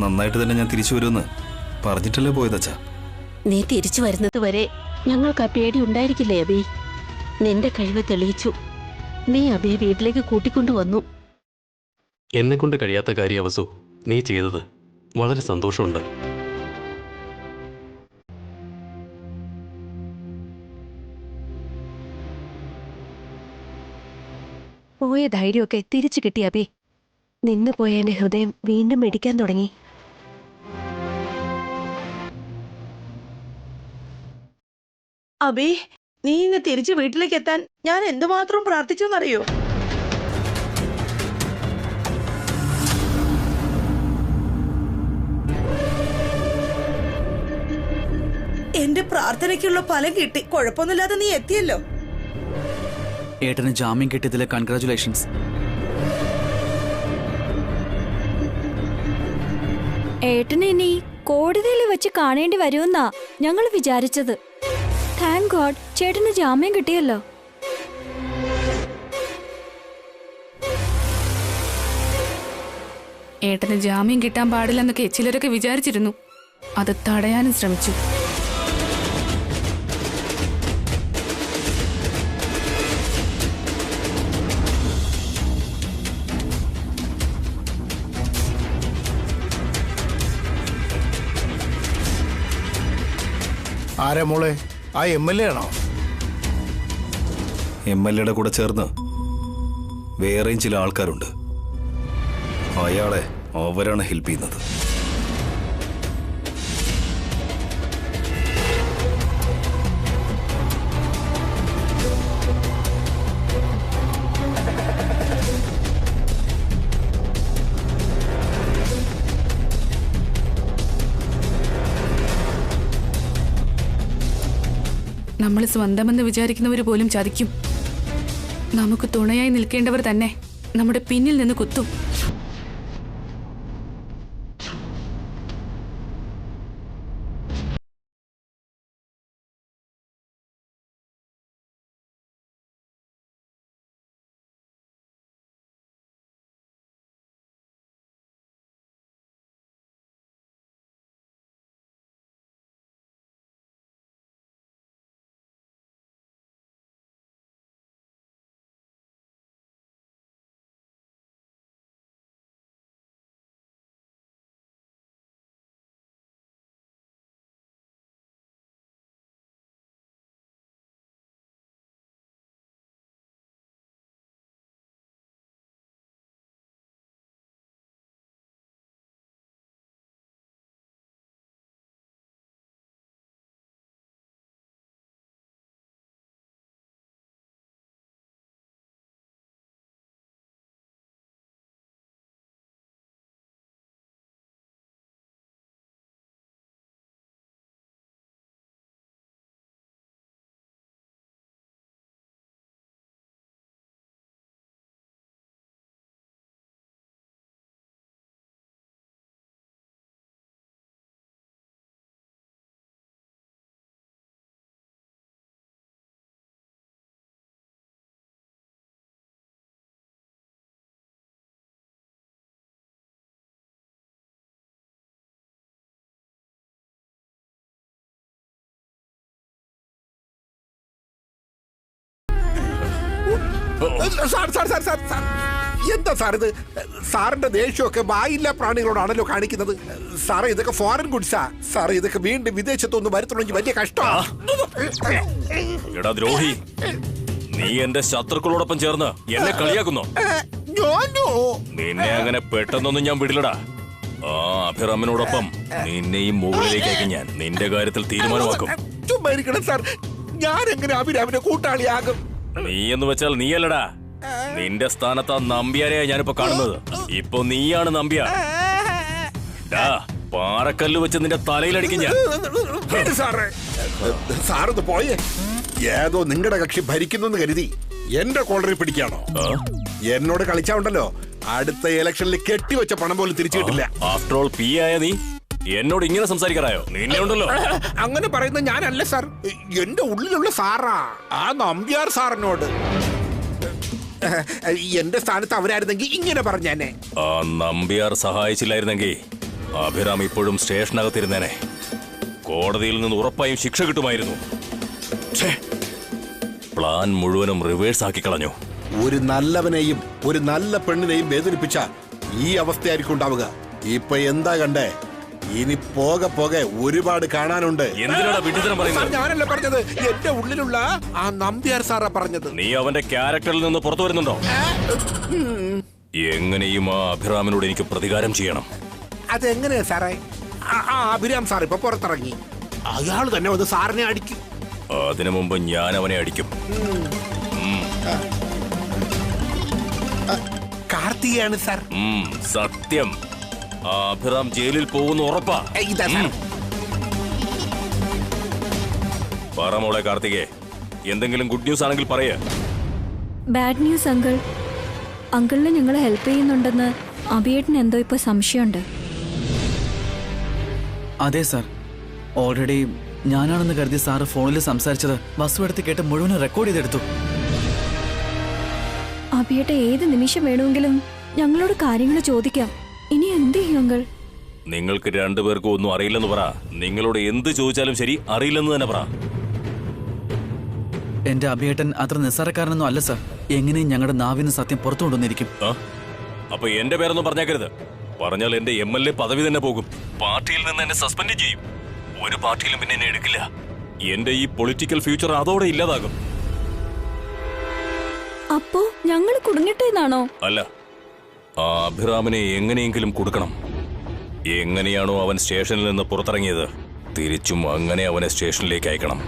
നന്നായിട്ട് തന്നെ ഞാൻ തിരിച്ചു വരുമെന്ന് പറഞ്ഞിട്ടല്ലേ പോയതച്ഛാ. നീ തിരിച്ചു വരുന്നത് വരെ ഞങ്ങൾക്ക് ആ പേടി ഉണ്ടായിരിക്കില്ലേ അബി? നിന്റെ കഴിവ് തെളിയിച്ചു. നീ അബിയെ വീട്ടിലേക്ക് കൂട്ടിക്കൊണ്ടുവന്നു. എന്നെ കൊണ്ട് കഴിയാത്ത കാര്യം അവസു നീ ചെയ്തത്. വളരെ സന്തോഷമുണ്ട്. പോയ ധൈര്യമൊക്കെ തിരിച്ചു കിട്ടി അബി. നിന്ന് പോയ എന്റെ ഹൃദയം വീണ്ടും മിടിക്കാൻ തുടങ്ങി. അബി, നീ ഇങ്ങ് തിരിച്ച് വീട്ടിലേക്ക് എത്താൻ ഞാൻ എന്തുമാത്രം പ്രാർത്ഥിച്ചെന്നറിയോ? എന്റെ പ്രാർത്ഥനയ്ക്കുള്ള ഫലം കിട്ടി. കുഴപ്പമൊന്നുമില്ലാതെ നീ എത്തിയല്ലോ. ഏട്ടന് ജാമ്യം കിട്ടിയതിലെ കൺഗ്രാറ്റുലേഷൻസ്. ഏട്ടനെ ഇനി കോടതിയിൽ വെച്ച് കാണേണ്ടി വരുമെന്നാ ഞങ്ങൾ വിചാരിച്ചത്. താങ്ക് ഗോഡ് ചേട്ടന് ജാമ്യം കിട്ടിയല്ലോ. ഏട്ടന് ജാമ്യം കിട്ടാൻ പാടില്ലെന്നൊക്കെ ചിലരൊക്കെ വിചാരിച്ചിരുന്നു. അത് തടയാനും ശ്രമിച്ചു. ആരാ മോളെ? ആ MLA ആണോ? MLA കൂടെ ചേർന്ന് വേറെയും ചില ആൾക്കാരുണ്ട്. അയാളെ അവരാണ് ഹെൽപ്പ് ചെയ്യുന്നത്. നമ്മൾ സ്വന്തമെന്ന് വിചാരിക്കുന്നവർ പോലും ചതിക്കും. നമുക്ക് തുണയായി നിൽക്കേണ്ടവർ തന്നെ നമ്മുടെ പിന്നിൽ നിന്ന് കുത്തും. എന്താ സാർ ഇത്? സാറിന്റെ ദേഷ്യമൊക്കെ വായില്ല പ്രാണികളോടാണല്ലോ കാണിക്കുന്നത്. സാറേ, ഇതൊക്കെ ഫോറിൻ ഗുഡ്സാ. സാറേ, ഇതൊക്കെ വീണ്ടും വിദേശത്തൊന്നും വരുത്തണമെങ്കിൽ വലിയ എടാ ദ്രോഹി, നീ എന്റെ ശത്രുക്കളോടൊപ്പം ചേർന്ന് എന്നെ കളിയാക്കുന്നു. നിന്നെ അങ്ങനെ പെട്ടെന്നൊന്നും ഞാൻ വിടില്ലടാ. ആ അഭിറാമിനോടൊപ്പം നിന്നെയും മുകളിലേക്ക് അയക്കും ഞാൻ. നിന്റെ കാര്യത്തിൽ തീരുമാനമാക്കും. സാർ, ഞാൻ എങ്ങനെ അഭിരാമിന്റെ കൂട്ടാളിയാകും? നീ എന്ന് വെച്ചാൽ നീയല്ലടാ. നിന്റെ സ്ഥാനത്ത് ആ നമ്പ്യാരെയാ ഞാനിപ്പോ കാണുന്നത്. ഇപ്പൊ നീയാണ് നമ്പ്യാർ. പാറക്കല്ല് വെച്ച് നിന്റെ തലയിലടിക്കും ഞാൻ. സാറൊന്ന് പോയേ. ഏതോ നിങ്ങളുടെ കക്ഷി ഭരിക്കുന്നു കരുതി എന്റെ കോളറി പിടിക്കാണോ? എന്നോട് കളിച്ചാണ്ടല്ലോ, അടുത്ത ഇലക്ഷനിൽ കെട്ടിവെച്ച പണം പോലും തിരിച്ചു കിട്ടില്ല. ആഫ്റ്റർ ഓൾ പി ആയ നീ എന്നോട് ഇങ്ങനെ സംസാരിക്കാറായോ? നിന്നെ ഉണ്ടല്ലോ. അങ്ങനെ പറയുന്ന ഞാനല്ല സാർ, എന്റെ ഉള്ളിലുള്ള സാറാ ആ നമ്പ്യാർ സാറിനോട്. എന്റെ സ്ഥാനത്ത് അവരായിരുന്നെങ്കിൽ ഇങ്ങനെ പറഞ്ഞേനെ. ആ നമ്പ്യാർ സഹായിച്ചില്ലായിരുന്നെങ്കിൽ അഭിരാം ഇപ്പോഴും സ്റ്റേഷനകത്തിരുന്നേനെ. കോടതിയിൽ നിന്ന് ഉറപ്പായും ശിക്ഷ കിട്ടുമായിരുന്നു. പ്ലാൻ മുഴുവനും റിവേഴ്സ് ആക്കി കളഞ്ഞു. ഒരു നല്ലവനെയും ഒരു നല്ല പെണ്ണിനെയും വേദനിപ്പിച്ച ഈ അവസ്ഥയായിരിക്കും ഉണ്ടാവുക. ഇപ്പൊ എന്താ കണ്ടേ? ഇനി പോകെ പോകെ ഒരുപാട് കാണാനുണ്ട്. എന്തിനാണ് വിഡിതരം പറയുന്നത്? ഞാനല്ല പറഞ്ഞത്, എന്റെ ഉള്ളിലുള്ള ആ നമ്പ്യാർ സാറാ പറഞ്ഞത്. നീ അവന്റെ ക്യാരക്ടറിൽ നിന്ന് പുറത്തു വരുന്നുണ്ടോ? എങ്ങനെയും ആ അഭിരാമിനോട് എനിക്ക് പ്രതികാരം ചെയ്യണം. അതെങ്ങനെയാ സാറേ? അഭിരാം സാർ ഇപ്പൊ പുറത്തിറങ്ങി. അയാൾ തന്നെ വന്ന് സാറിനെ അടിക്കും. അതിനു മുമ്പ് ഞാൻ അവനെ അടിക്കും. കാർത്തികയാണ് സാർ. സത്യം. ആ അഭിറാം ജയിലിൽ പോകുന്ന ഉറപ്പാ. പറ മോളെ കാർത്തികേ, എന്തെങ്കിലും ഗുഡ് ന്യൂസ് ആണെങ്കിൽ പറയ. Bad news uncle. അങ്കിളിനെ ഞങ്ങൾ ഹെൽപ്പ് ചെയ്യുന്നുണ്ടെന്ന് അഭിയേട്ടന് എന്തോ ഇപ്പൊ സംശയമുണ്ട്. അതെ സാർ, ഓൾറെഡി ഞാനാണെന്ന് കരുതി സാറ് ഫോണിൽ സംസാരിച്ചത് വസു എടുത്ത് കേട്ട് മുഴുവൻ റെക്കോർഡ് ചെയ്തെടുത്തു. അഭിയേട്ട ഏത് നിമിഷം വേണമെങ്കിലും ഞങ്ങളോട് കാര്യങ്ങൾ ചോദിക്കാം. ഇനി എന്ത് ചെയ്യും അങ്കിൾ? നിങ്ങൾക്ക് രണ്ടുപേർക്കും ഒന്നും അറിയില്ലെന്ന് പറ. നിങ്ങളോട് എന്ത് ചോദിച്ചാലും ശരി, അറിയില്ലെന്ന് തന്നെ പറ. എന്റെ അഭിയേട്ടൻ അത്ര നിസ്സാരക്കാരനൊന്നും അല്ല സാർ. എങ്ങനെയും ഞങ്ങളുടെ നാവിന് സത്യം പുറത്തു കൊണ്ടുവന്നിരിക്കും. അപ്പൊ എന്റെ പേരൊന്നും പറഞ്ഞേക്കരുത്. പറഞ്ഞാൽ എന്റെ MLA പദവി തന്നെ പോകും. പാർട്ടിയിൽ നിന്ന് എന്നെ സസ്പെൻഡ് ചെയ്യും. ഒരു പാർട്ടിയിലും പിന്നെ എന്നെ എടുക്കില്ല. എന്റെ ഈ പൊളിറ്റിക്കൽ ഫ്യൂച്ചർ അതോടെ ഇല്ലാതാകും. അപ്പോ ഞങ്ങൾ കുടുങ്ങിട്ടെന്നാണോ? അല്ല, ആ അഭിറാമിനെ എങ്ങനെയെങ്കിലും കൊടുക്കണം. എങ്ങനെയാണോ അവൻ സ്റ്റേഷനിൽ നിന്ന് പുറത്തിറങ്ങിയത്, തിരിച്ചും അങ്ങനെ അവനെ സ്റ്റേഷനിലേക്ക് അയക്കണം.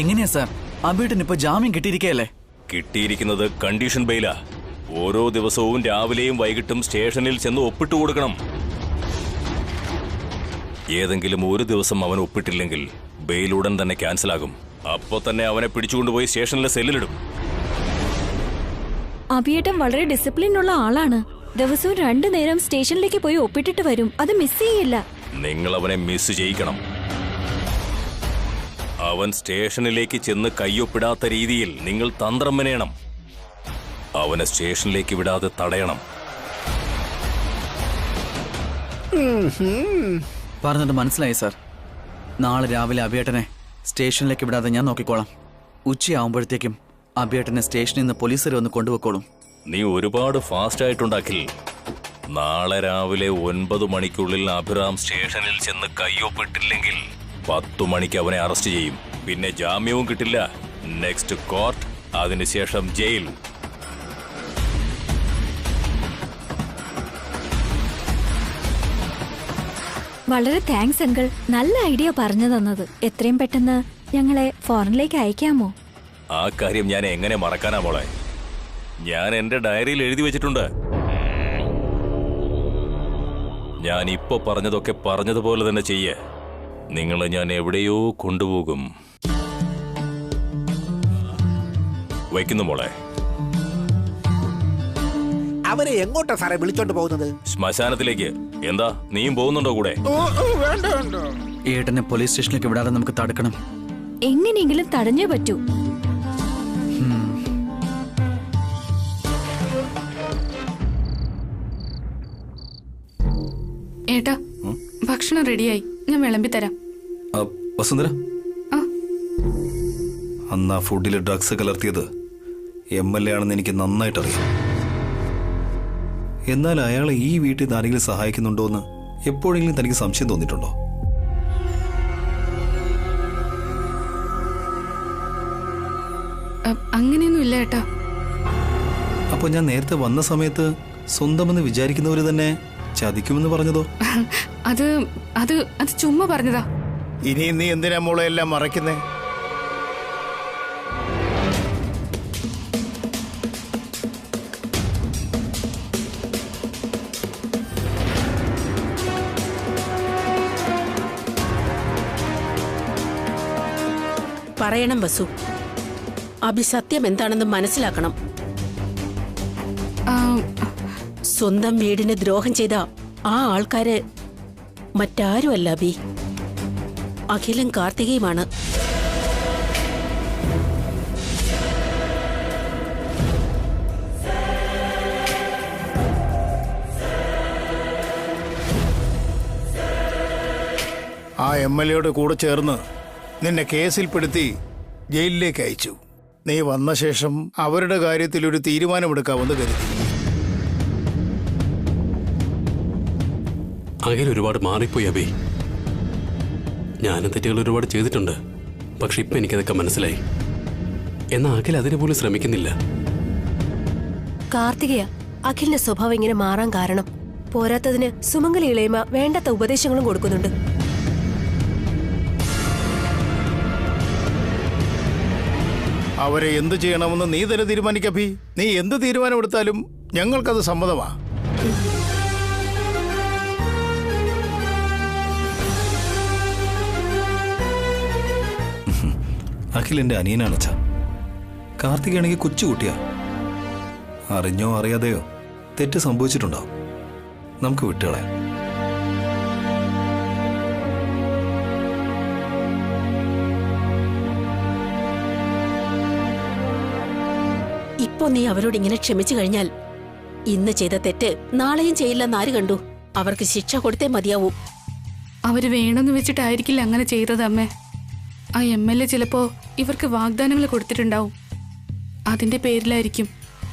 എങ്ങനെയാ സാർ? അഭിയേട്ടൻ ഇപ്പൊ ജാമ്യം കിട്ടിയിരിക്കയല്ലേ? കിട്ടിയിരിക്കുന്നത് കണ്ടീഷൻ ബെയിലാ. ഓരോ ദിവസവും രാവിലെയും വൈകിട്ടും സ്റ്റേഷനിൽ ചെന്ന് ഒപ്പിട്ട് കൊടുക്കണം. ഏതെങ്കിലും ഒരു ദിവസം അവൻ ഒപ്പിട്ടില്ലെങ്കിൽ ബെയിൽ ഉടൻ തന്നെ ക്യാൻസൽ ആകും. അപ്പോ തന്നെ അവനെ പിടിച്ചുകൊണ്ടുപോയി സ്റ്റേഷനിലെ സെല്ലിലിടും. അഭിയേട്ടൻ വളരെ ഡിസിപ്ലിൻ ഉള്ള ആളാണ്. ദിവസവും 2 നേരം സ്റ്റേഷനിലേക്ക് പോയി ഒപ്പിട്ടിട്ട് വരും. അത് മിസ് ചെയ്യില്ല. നിങ്ങൾ അവനെ മിസ് ചെയ്യിക്കണം. അവൻ സ്റ്റേഷനിലേക്ക് ചെന്ന് കയ്യൊപ്പിടാത്ത രീതിയിൽ നിങ്ങൾ തന്ത്രം മെനയണം. അവനെ സ്റ്റേഷനിലേക്ക് വിടാതെ തടയണം. പറഞ്ഞത് മനസ്സിലായി സാർ. നാളെ രാവിലെ അഭിയേട്ടനെ സ്റ്റേഷനിലേക്ക് വിടാതെ ഞാൻ നോക്കിക്കോളാം. ഉച്ചയാവുമ്പോഴത്തേക്കും അഭിയേട്ടനെ സ്റ്റേഷനിൽ നിന്ന് പോലീസുകാർ വന്ന് കൊണ്ടുപോയിക്കോളും. നീ ഒരുപാട് ഫാസ്റ്റ് ആയിട്ടുണ്ടാക്കിൽ. നാളെ രാവിലെ 9 മണിക്കുള്ളിൽ അഭിറാം സ്റ്റേഷനിൽ ചെന്ന് കയ്യൊപ്പിട്ടില്ലെങ്കിൽ 10 മണിക്ക് അവനെ അറസ്റ്റ് ചെയ്യും. പിന്നെ ജാമ്യവും കിട്ടില്ല. നെക്സ്റ്റ് കോർട്ട്, അതിനുശേഷം ജയിൽ. വളരെ താങ്ക്സ് അങ്കിൾ. നല്ല ഐഡിയ പറഞ്ഞു തന്നത്. എത്രയും പെട്ടെന്ന് ഞങ്ങളെ ഫോറിനിലേക്ക് അയക്കാമോ? ആ കാര്യം ഞാൻ എങ്ങനെ മറക്കാനാ മോളെ? ഞാൻ എന്റെ ഡയറിയിൽ എഴുതി വെച്ചിട്ടുണ്ട്. ഞാൻ ഇപ്പൊ പറഞ്ഞതൊക്കെ പറഞ്ഞതുപോലെ തന്നെ ചെയ്യേ. നിങ്ങളെ ഞാൻ എവിടെയോ കൊണ്ടുപോകും. വയ്ക്കുന്നു മോളെ. അവരെ എങ്ങോട്ടാ സാറേ വിളിച്ചോണ്ട് പോകുന്നത്? ശ്മശാനത്തിലേക്ക്. എന്താ, നീയും പോകുന്നുണ്ടോ കൂടെ? ഏട്ടനെ പോലീസ് സ്റ്റേഷനിലേക്ക് വിടാതെ നമുക്ക് തടുക്കണം. എങ്ങനെയെങ്കിലും തടഞ്ഞേ പറ്റൂ. ഏട്ടാ, ഭക്ഷണം റെഡിയായി. ഞാൻ വിളമ്പിത്തരാം. വസുന്ധര, അന്ന് ആ ഫുഡിൽ ഡ്രഗ്സ് കലർത്തിയത് MLA ആണെന്ന് എനിക്ക് നന്നായിട്ട് അറിയാം. എന്നാൽ അയാളെ ഈ വീട്ടിൽ നിന്ന് ആരെങ്കിലും സഹായിക്കുന്നുണ്ടോ എന്ന് എപ്പോഴെങ്കിലും തനിക്ക് സംശയം തോന്നിയിട്ടുണ്ടോ? അങ്ങനെയൊന്നും ഇല്ല ഏട്ടാ. അപ്പൊ ഞാൻ നേരത്തെ വന്ന സമയത്ത് സ്വന്തമെന്ന് വിചാരിക്കുന്നവര് തന്നെ ചതിക്കുമെന്ന് പറഞ്ഞതോ? അത് അത് അത് ചുമ്മാ പറഞ്ഞതാ. ഇനി നീ എന്തിനാ മോളെ എല്ലാം മറയ്ക്കുന്നേ? പറയണം വസു. അഭി സത്യം എന്താണെന്ന് മനസ്സിലാക്കണം. സ്വന്തം വീടിന് ദ്രോഹം ചെയ്ത ആ ആൾക്കാര് മറ്റാരുമല്ല അഭി, അഖിലും കാർത്തികയുമാണ്. ആ MLA കൂടെ ചേർന്ന് നിന്നെ കേസിൽപ്പെടുത്തി ജയിലിലേക്ക് അയച്ചു. നീ വന്ന ശേഷം അവരുടെ കാര്യത്തിൽ ഒരു തീരുമാനമെടുക്കാമെന്ന് കരുതി. അഖിൽ ഒരുപാട് മാറിപ്പോയി അബി. ഞാനും തെറ്റുകൾ ഒരുപാട് ചെയ്തിട്ടുണ്ട്. പക്ഷെ ഇപ്പം എനിക്കതൊക്കെ മനസ്സിലായി. എന്നാൽ അഖിൽ അതിന് പോലും ശ്രമിക്കുന്നില്ല. കാർത്തികയ അഖിലിന്റെ സ്വഭാവം ഇങ്ങനെ മാറാൻ കാരണം. പോരാത്തതിന് സുമംഗലി ഇളയമ വേണ്ടാത്ത ഉപദേശങ്ങളും കൊടുക്കുന്നുണ്ട്. അവരെ എന്ത് ചെയ്യണമെന്ന് നീ തന്നെ തീരുമാനിക്കഭി. നീ എന്ത് തീരുമാനമെടുത്താലും ഞങ്ങൾക്കത് സമ്മതമാ. അഖിലിന്റെ അനിയനാണ് അച്ഛാ. കാർത്തികയാണെങ്കിൽ കൊച്ചുകുട്ടിയാ. അറിഞ്ഞോ അറിയാതെയോ തെറ്റ് സംഭവിച്ചിട്ടുണ്ടാവും. നമുക്ക് വിട്ടുകളയാം. ഇപ്പൊ നീ അവരോട് ഇങ്ങനെ ക്ഷമിച്ചു കഴിഞ്ഞാൽ ഇന്ന് ചെയ്ത തെറ്റ് നാളെയും ചെയ്യില്ലെന്ന് ആര് കണ്ടു? അവർക്ക് ശിക്ഷ കൊടുത്തേ മതിയാവൂ. അവര് വേണമെന്ന് വെച്ചിട്ടായിരിക്കില്ല അങ്ങനെ ചെയ്തത് അമ്മേ. ആ MLA ചിലപ്പോ ഇവർക്ക് വാഗ്ദാനങ്ങൾ കൊടുത്തിട്ടുണ്ടാവും. അതിന്റെ പേരിലായിരിക്കും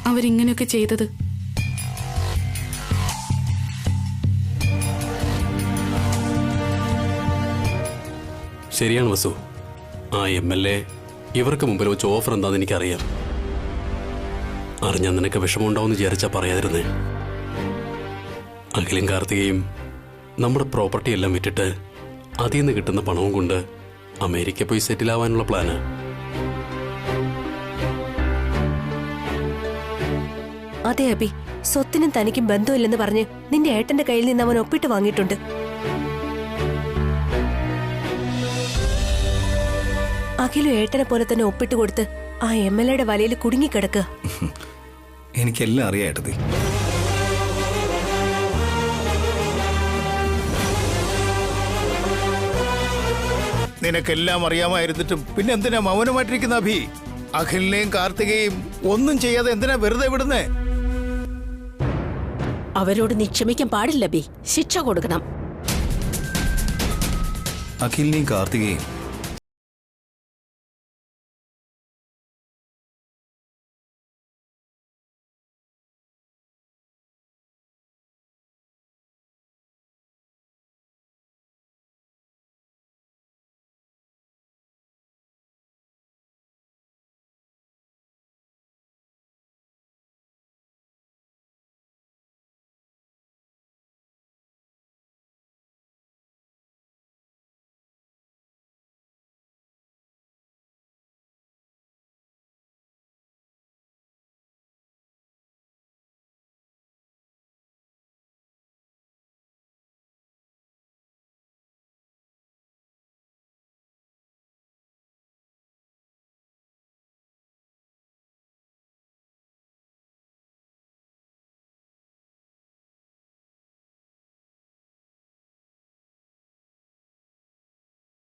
അവരിങ്ങനെയൊക്കെ ചെയ്തത്. ശരിയാണ് വസു. ആ MLA ഇവർക്ക് മുമ്പിൽ വെച്ച് ഓഫർ എന്താണെന്ന് എനിക്കറിയാം. അറിഞ്ഞാൽ നിനക്ക് വിഷമമുണ്ടാവും എന്ന് വിചാരിച്ചാൽ പറയാതിരുന്നേ. അഖിലും കാർത്തികയും നമ്മുടെ പ്രോപ്പർട്ടി എല്ലാം വിറ്റിട്ട് അതിൽ നിന്ന് കിട്ടുന്ന പണവും കൊണ്ട് അമേരിക്ക പോയി സെറ്റിൽ ആവാനുള്ള പ്ലാന്. അതെ അബി, സ്വത്തിനും തനിക്കും ബന്ധമില്ലെന്ന് പറഞ്ഞ് നിന്റെ ഏട്ടന്റെ കയ്യിൽ നിന്ന് അവൻ ഒപ്പിട്ട് വാങ്ങിയിട്ടുണ്ട്. അഖിലും ഏട്ടനെ പോലെ തന്നെ ഒപ്പിട്ട് കൊടുത്ത് ആ MLA വലയിൽ കുടുങ്ങിക്കിടക്കുക. എനിക്കെല്ലാം അറിയാം ഏട്ടത്തി. നിനക്കെല്ലാം അറിയാമായിരുന്നിട്ടും പിന്നെ എന്തിനാ മൗനമായിട്ടിരിക്കുന്ന അഭി? അഖിലിനെയും കാർത്തികയും ഒന്നും ചെയ്യാതെ എന്തിനാ വെറുതെ വിടുന്നേ? അവരോട് നീ ക്ഷമിക്കാൻ പാടില്ല ബി. ശിക്ഷ കൊടുക്കണം. അഖിലിനെയും കാർത്തികയും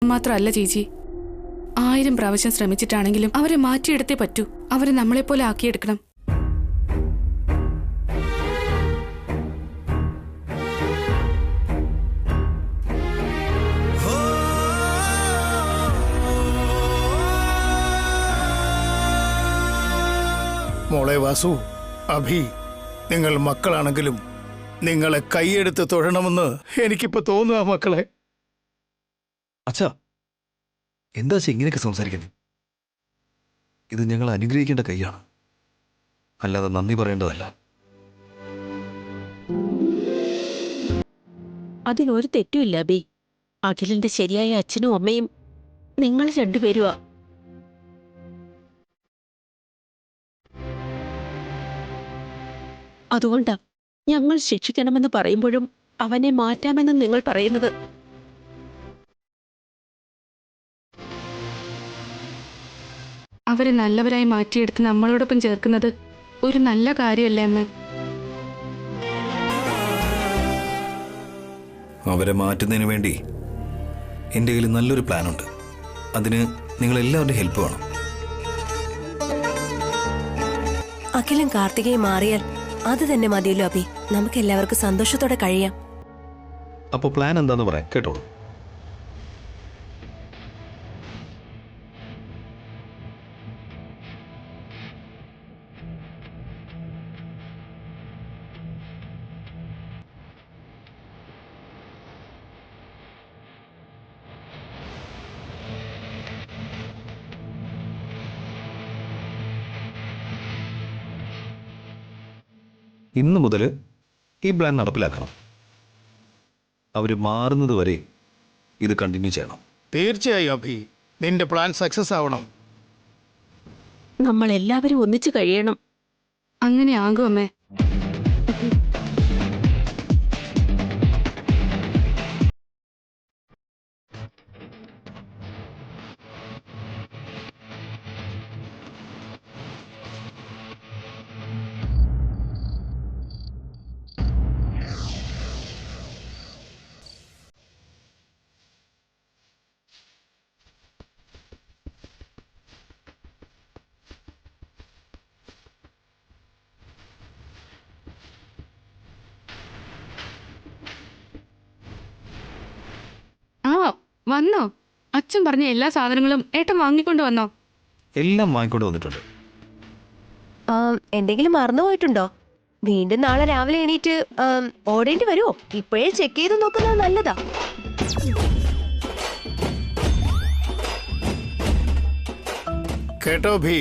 മാത്രമല്ല ചേച്ചി, 1000 പ്രാവശ്യം ശ്രമിച്ചിട്ടാണെങ്കിലും അവരെ മാറ്റിയെടുത്തേ പറ്റൂ. അവരെ നമ്മളെപ്പോലെ ആക്കിയെടുക്കണം. മോളെ വാസു, അഭി, നിങ്ങൾ മക്കളാണെങ്കിലും നിങ്ങളെ കൈയെടുത്ത് തൊഴണമെന്ന് എനിക്കിപ്പോ തോന്നുക മക്കളെ. അച്ഛാ, എന്താ ഇങ്ങനെയൊക്കെ സംസാരിക്കുന്നത്? ഇത് ഞങ്ങൾ അനുഗ്രഹിക്കേണ്ട കൈയാണ്, അല്ലാതെ നന്ദി പറയേണ്ടതല്ല. അതിനൊരു തെറ്റുമില്ല ബി. അഖിലിന്റെ ശരിയായ അച്ഛനും അമ്മയും നിങ്ങൾ രണ്ടുപേരുവാ. അതുകൊണ്ടാ ഞങ്ങൾ ശിക്ഷിക്കണമെന്ന് പറയുമ്പോഴും അവനെ മാറ്റാമെന്ന് നിങ്ങൾ പറയുന്നത്. അവരെ നല്ലവരായി മാറ്റിയെടുത്ത് നമ്മളോടൊപ്പം ചേർക്കുന്നത് ഒരു നല്ല കാര്യമല്ലേ അമ്മ? അവരെ മാറ്റുന്നതിന് വേണ്ടി എൻ്റെ കയ്യിൽ നല്ലൊരു പ്ലാനുണ്ട്. അതിന് നിങ്ങളെല്ലാവരുടെ ഹെൽപ്പ് വേണം. അഖിലും കാർത്തികയും മാറിയാൽ അത് തന്നെ മതിയല്ലോ അഭി. നമുക്ക് എല്ലാവർക്കും സന്തോഷത്തോടെ കഴിയാം. അപ്പോൾ പ്ലാൻ എന്താന്ന് പറയാം, കേട്ടോളൂ. ഇന്നു മുതൽ ഈ പ്ലാൻ നടപ്പിലാക്കണം. അവർ മാറുന്നത് വരെ ഇത് കണ്ടിന്യൂ ചെയ്യണം. തീർച്ചയായും അഭി, നിന്റെ പ്ലാൻ സക്സസ് ആവണം. നമ്മൾ എല്ലാവരും ഒന്നിച്ചു കഴിയണം. അങ്ങനെ ആകും അമ്മേ. ആ വന്നോ? അച്ഛൻ പറഞ്ഞ എല്ലാ സാധനങ്ങളും ഏട്ടൻ വാങ്ങിക്കൊണ്ട് വന്നോ? എല്ലാം വാങ്ങിക്കൊണ്ട് വന്നിട്ടുണ്ട്. എന്തെങ്കിലും മറന്നുപോയിട്ടുണ്ടോ? വീണ്ടും നാളെ രാവിലെ എണീറ്റ് ഓടേണ്ടി വരുമോ? ഇപ്പോഴേ ചെക്ക് ചെയ്ത് നോക്കുന്നത് നല്ലതാ. കേട്ടോ ഭി,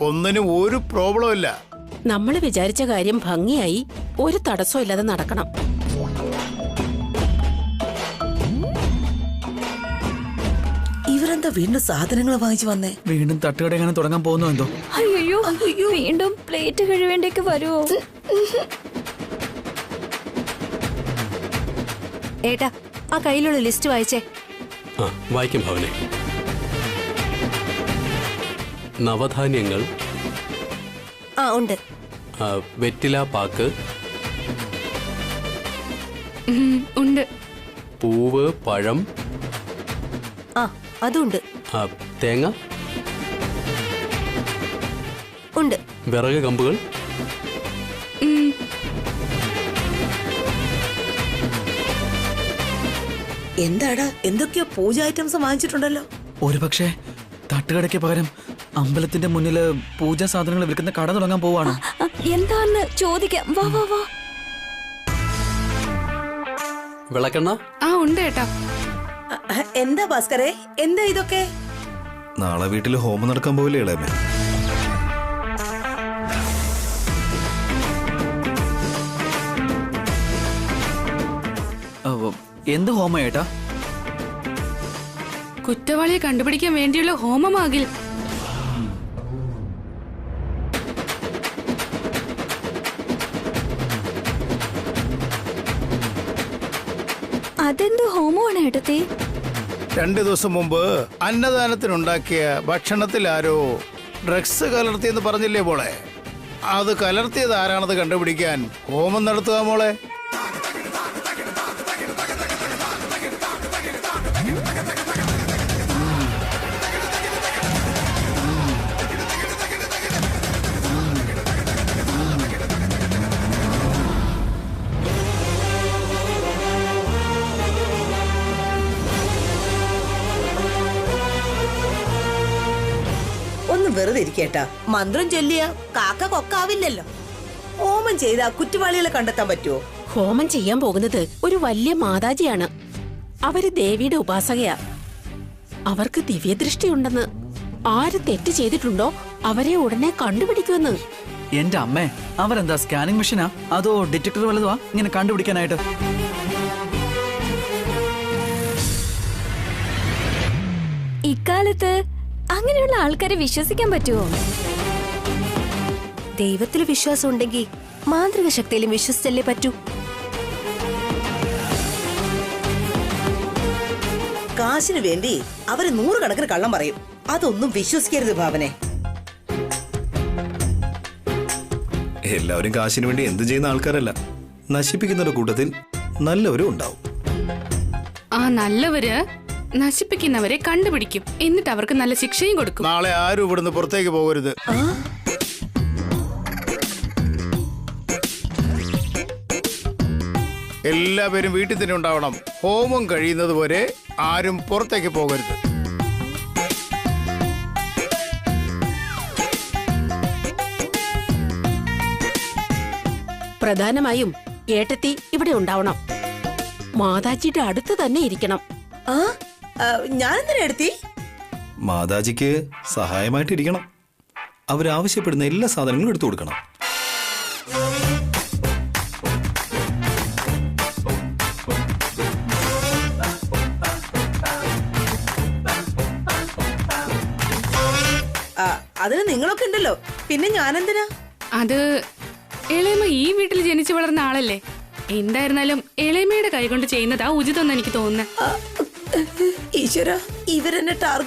ഒന്നിനും ഒരു പ്രോബ്ലം ഇല്ല. നമ്മൾ വിചാരിച്ച കാര്യം ഭംഗിയായി ഒരു തടസ്സം ഇല്ലാതെ നടക്കണം. ഇവരെന്താ വീണ്ടും സാധനങ്ങൾ വാങ്ങിച്ചു വന്നേ? വീണ്ടും തട്ടുകട എങ്ങനെ തുടങ്ങാൻ പോകുന്നോ എന്തോ. അയ്യോ വീണ്ടും പ്ലേറ്റ് കഴുവേണ്ടേക്ക് വരുമോ? ഏട്ടാ, ആ കയ്യിലുള്ള ലിസ്റ്റ് വായിച്ചേ. ആ വായിക്കും ഭവനെ. നവധാന്യങ്ങൾ, ഉണ്ട്. വെറ്റില പാക്ക്, ഉണ്ട്. പൂവ്, പഴം, അതുണ്ട്. തേങ്ങ, ഉണ്ട്. വിറക് കമ്പുകൾ, എന്താടാ, എന്തൊക്കെയോ പൂജ ഐറ്റംസ് വാങ്ങിച്ചിട്ടുണ്ടല്ലോ. ഒരുപക്ഷെ തട്ടുകടയ്ക്ക് പകരം അമ്പലത്തിന്റെ മുന്നില് പൂജാ സാധനങ്ങൾ വിൽക്കുന്ന കട തുടങ്ങാൻ പോവാണ്. എന്താന്ന് ചോദിക്കാം. വാ വാ വാ. വിളക്കെണ്ണ ഉണ്ട് ഏട്ടാ. എന്താ ഭാസ്കരേ, എന്താ ഇതൊക്കെ? നാളെ വീട്ടിൽ ഹോമം നടക്കാൻ പോവില്ലേ ഇളയമേ? എന്ത് ഹോമ ഏട്ടാ? കുറ്റവാളിയെ കണ്ടുപിടിക്കാൻ വേണ്ടിയുള്ള ഹോമമാകിൽ. അതെന്ത് ഹോമമാണ് ഏട്ടത്തി? 2 ദിവസം മുമ്പ് അന്നദാനത്തിനുണ്ടാക്കിയ ഭക്ഷണത്തിൽ ആരോ ഡ്രഗ്സ് കലർത്തിയെന്ന് പറഞ്ഞില്ലേ മോളെ? അത് കലർത്തിയത് ആരാണത് കണ്ടുപിടിക്കാൻ ഹോമം നടത്തുക മോളെ. ഒന്ന് വെറുതെ ഇരിക്കേട്ടാ. മന്ത്രം ചൊല്ലിയ കാക്ക കൊക്കാവില്ലല്ലോ. ഹോമം ചെയ്താ കുറ്റവാളികളെ കണ്ടെത്താൻ പറ്റുമോ? ഹോമം ചെയ്യാൻ പോകുന്നത് ഒരു വലിയ മാതാജിയാണ്. അവര് ദേവിയുടെ ഉപാസകയാ. അവർക്ക് ദിവ്യദൃഷ്ടിയുണ്ടെന്ന്. ആര് തെറ്റ് ചെയ്തിട്ടുണ്ടോ അവരെ ഉടനെ കണ്ടുപിടിക്കുമെന്ന്. എന്റെ അമ്മേ, അവരെന്താ സ്കാനിങ് മെഷീനാ അതോ ഡിറ്റക്ടർ വല്ലതുവാ ഇങ്ങനെ കണ്ടുപിടിക്കാനായിട്ട്? ഇക്കാലത്ത് അങ്ങനെയുള്ള ആൾക്കാരെ വിശ്വസിക്കാൻ പറ്റുമോ? ദൈവത്തിൽ വിശ്വാസം ഉണ്ടെങ്കിൽ മാന്ത്രിക ശക്തിയിലും വിശ്വസിച്ചല്ലേ പറ്റൂ. കാശിന് വേണ്ടി അവര് 100 കണക്കിന് കള്ളം പറയും. അതൊന്നും വിശ്വസിക്കരുത് ഭാവനെ. എല്ലാവരും കാശിന് വേണ്ടി എന്ത് ചെയ്യുന്ന ആൾക്കാരല്ല. നശിപ്പിക്കുന്നവരുടെ കൂട്ടത്തിൽ നല്ലവരും ഉണ്ടാവും. ആ നല്ലവര് നശിപ്പിക്കുന്നവരെ കണ്ടുപിടിക്കും. എന്നിട്ട് അവർക്ക് നല്ല ശിക്ഷയും കൊടുക്കും. നാളെ ആരും ഇവിടുന്ന് പുറത്തേക്ക് പോകരുത്. എല്ലാവരും വീട്ടിൽ തന്നെ ഉണ്ടാവണം. ഹോമം കഴിയുന്നത് വരെ ആരും പുറത്തേക്ക് പോകരുത്. പ്രധാനമായും ഏട്ടത്തി ഇവിടെ ഉണ്ടാവണം. മാതാജിയുടെ അടുത്ത് തന്നെ ഇരിക്കണം. ഞാനെന്തിനാ എടുത്തി? മാതാജിക്ക് സഹായമായിട്ടിരിക്കണം. അവരാവശ്യപ്പെടുന്ന എല്ലാ സാധനങ്ങളും എടുത്തു കൊടുക്കണം. അതിന് നിങ്ങളൊക്കെ ഉണ്ടല്ലോ, പിന്നെ ഞാനെന്തിനാ? അത് ഇളയമ ഈ വീട്ടിൽ ജനിച്ചു വളർന്ന ആളല്ലേ. എന്തായിരുന്നാലും ഇളയമയുടെ കൈകൊണ്ട് ചെയ്യുന്നതാ ഉചിതമെന്ന് എനിക്ക് തോന്നുന്നത്. ഈശ്വര, ഇവരെന്നെ ടാർഗറ്റ്